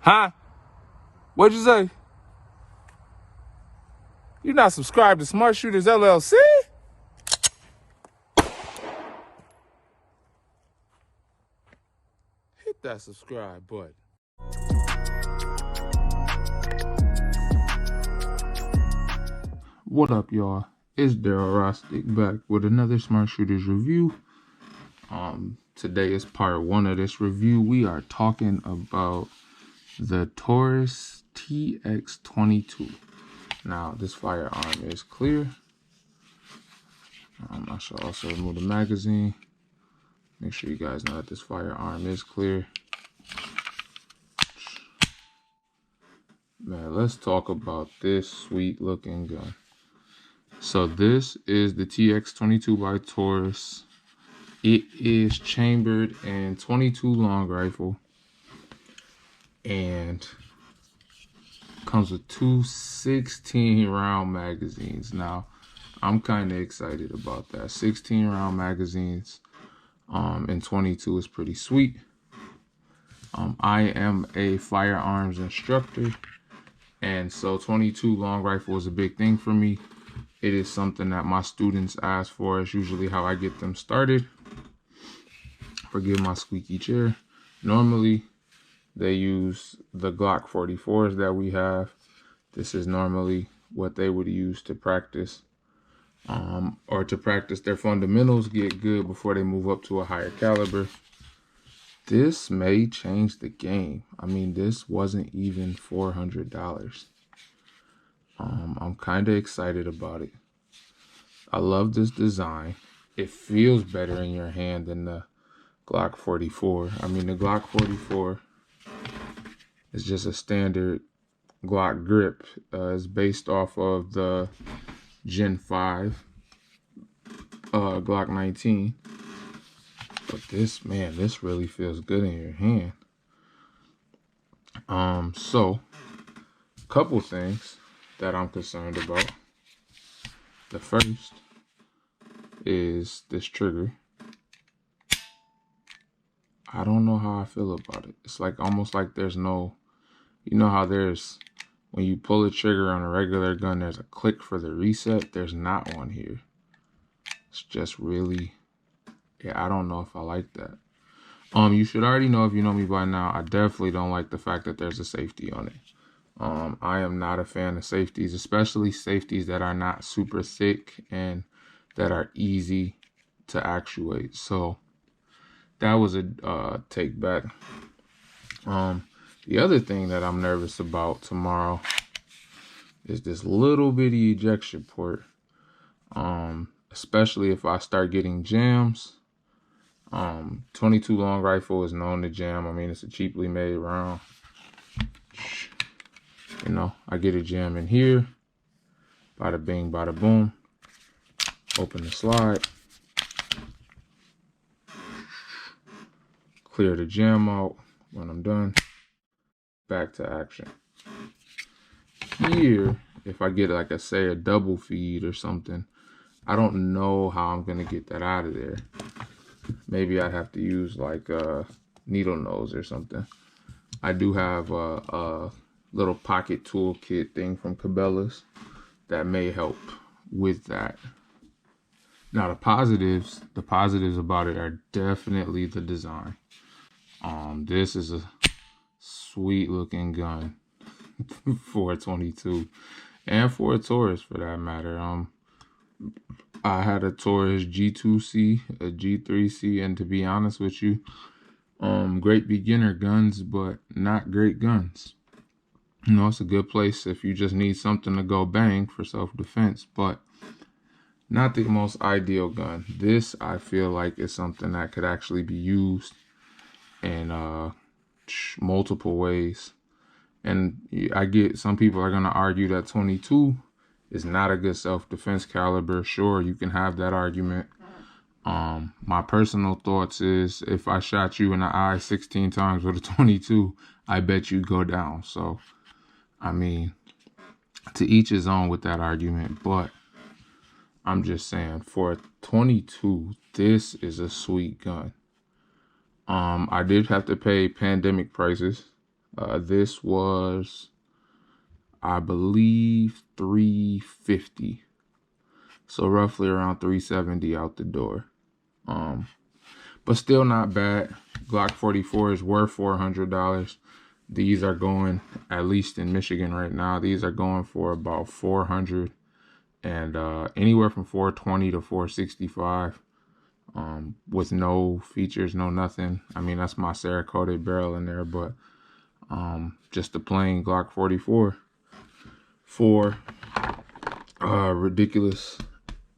Huh? What'd you say? You're not subscribed to Smart Shooters LLC? Hit that subscribe button. What up, y'all? It's Daryl Rostick back with another Smart Shooters review. Today is part 1 of this review. We are talking about the Taurus TX22. Now, this firearm is clear. I shall also remove the magazine. Make sure you guys know that this firearm is clear. Man, let's talk about this sweet looking gun. So this is the TX22 by Taurus. It is chambered in 22 long rifle and comes with two 16 round magazines. Now, I'm kind of excited about that. 16 round magazines and 22 is pretty sweet. I am a firearms instructor, and so 22 long rifle is a big thing for me. It is something that my students ask for. It's usually how I get them started. Forgive my squeaky chair. Normally, they use the Glock 44s that we have. This is normally what they would use to practice, or to practice their fundamentals, get good before they move up to a higher caliber. This may change the game. I mean, this wasn't even $400. I'm kind of excited about it. I love this design. It feels better in your hand than the Glock 44. I mean, the Glock 44 is just a standard Glock grip. It's based off of the Gen 5 Glock 19. But this, man, this really feels good in your hand. So, couple things that I'm concerned about. The first is this trigger. I don't know how I feel about it. It's like almost like there's no, you know how there's, when you pull a trigger on a regular gun, there's a click for the reset. There's not one here. It's just really, yeah, I don't know if I like that. You should already know, if you know me by now, I definitely don't like the fact that there's a safety on it. I am not a fan of safeties, especially safeties that are not super thick and that are easy to actuate. So that was a take back. The other thing that I'm nervous about tomorrow is this little bitty ejection port. Especially if I start getting jams. 22 long rifle is known to jam. I mean, it's a cheaply made round. You know, I get a jam in here. Bada bing, bada boom. Open the slide. Clear the jam out. When I'm done, back to action. Here, if I get like say a double feed or something, I don't know how I'm gonna get that out of there. Maybe I have to use like a needle nose or something. I do have a little pocket toolkit thing from Cabela's that may help with that. Now the positives about it are definitely the design. This is a sweet looking gun for a 22 and for a Taurus for that matter. I had a Taurus G2C, a G3C, and to be honest with you, great beginner guns, but not great guns. You know, it's a good place if you just need something to go bang for self-defense, but not the most ideal gun. This, I feel like, is something that could actually be used in multiple ways. And I get some people are going to argue that 22 is not a good self-defense caliber. Sure, you can have that argument. My personal thoughts is if I shot you in the eye 16 times with a 22, I bet you go down. So, I mean, to each his own with that argument, but I'm just saying for a 22, this is a sweet gun. I did have to pay pandemic prices. This was, I believe, $350. So roughly around $370 out the door. But still not bad. Glock 44 is worth $400. These are going, at least in Michigan right now, these are going for about $400 and anywhere from $420 to $465. With no features, no nothing. I mean, that's my Cerakoted barrel in there, but just a plain Glock 44 for ridiculous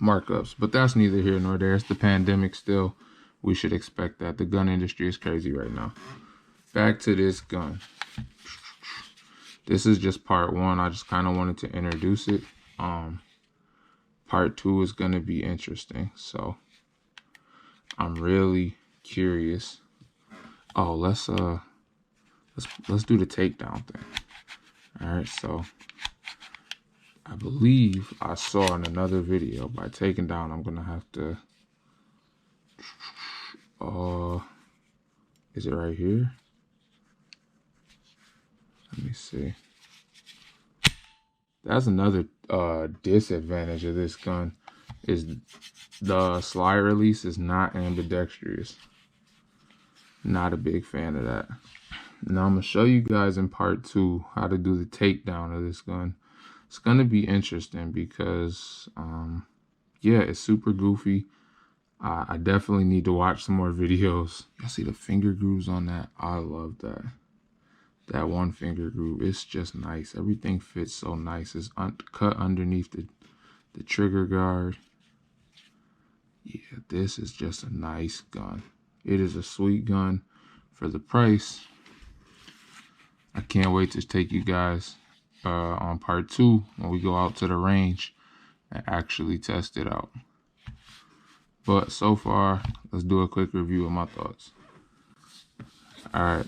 markups. But that's neither here nor there. It's the pandemic still. We should expect that. The gun industry is crazy right now. Back to this gun. This is just part one. I just kind of wanted to introduce it. Part two is going to be interesting. So I'm really curious. Oh, let's do the takedown thing. All right, so I believe I saw in another video, by taking down, I'm gonna have to is it right here? Let me see. That's another disadvantage of this gun, is the slide release is not ambidextrous. Not a big fan of that. Now I'm gonna show you guys in part two how to do the takedown of this gun. It's gonna be interesting because yeah, it's super goofy. I definitely need to watch some more videos. Y'all see the finger grooves on that? I love that. That one finger groove, it's just nice. Everything fits so nice. It's cut underneath the trigger guard. Yeah, this is just a nice gun. It is a sweet gun for the price. I can't wait to take you guys on part two when we go out to the range and actually test it out. But so far, let's do a quick review of my thoughts. All right.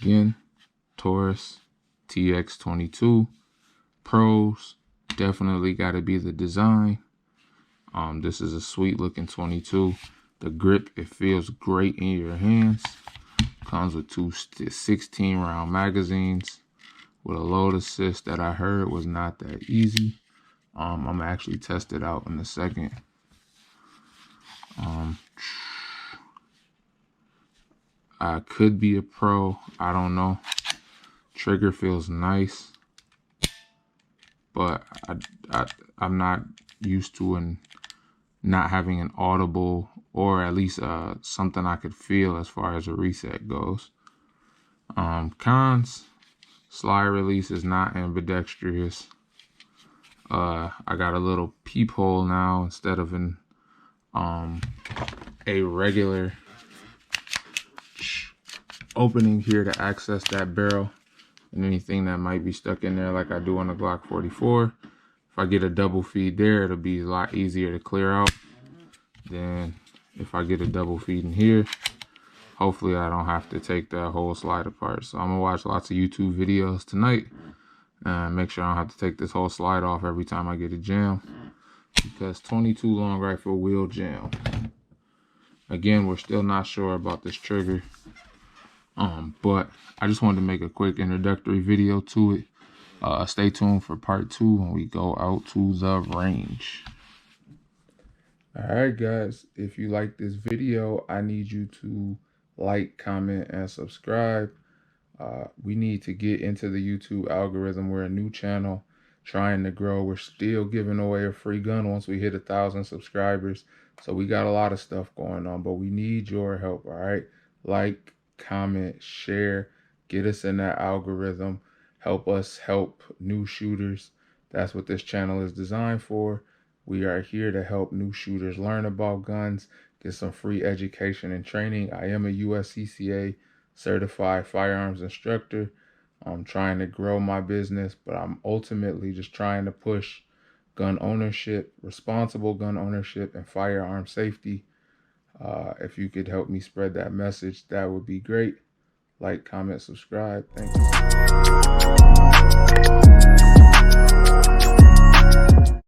Again, Taurus TX22. Pros, definitely got to be the design. This is a sweet looking 22. The grip, it feels great in your hands. Comes with two 16 round magazines with a load assist that I heard was not that easy. I'm gonna actually test it out in a second. I could be a pro, I don't know. Trigger feels nice, but I'm not used to not having an audible, or at least something I could feel as far as a reset goes. Cons, slide release is not ambidextrous. I got a little peephole now instead of a regular opening here to access that barrel and anything that might be stuck in there like I do on the Glock 44. If I get a double feed there, it'll be a lot easier to clear out than if I get a double feed in here. Hopefully I don't have to take that whole slide apart. So I'm gonna watch lots of YouTube videos tonight and make sure I don't have to take this whole slide off every time I get a jam, because 22 long rifle will jam. Again, we're still not sure about this trigger. But I just wanted to make a quick introductory video to it. Stay tuned for part two when we go out to the range. All right, guys, if you like this video, I need you to like, comment, and subscribe. We need to get into the YouTube algorithm. We're a new channel trying to grow. We're still giving away a free gun once we hit 1,000 subscribers. So we got a lot of stuff going on, but we need your help. All right, like, comment, share, get us in that algorithm, help us help new shooters. That's what this channel is designed for. We are here to help new shooters learn about guns, get some free education and training. I am a USCCA certified firearms instructor. I'm trying to grow my business, but I'm ultimately just trying to push gun ownership, responsible gun ownership, and firearm safety. If you could help me spread that message, that would be great. Like, comment, subscribe. Thank you.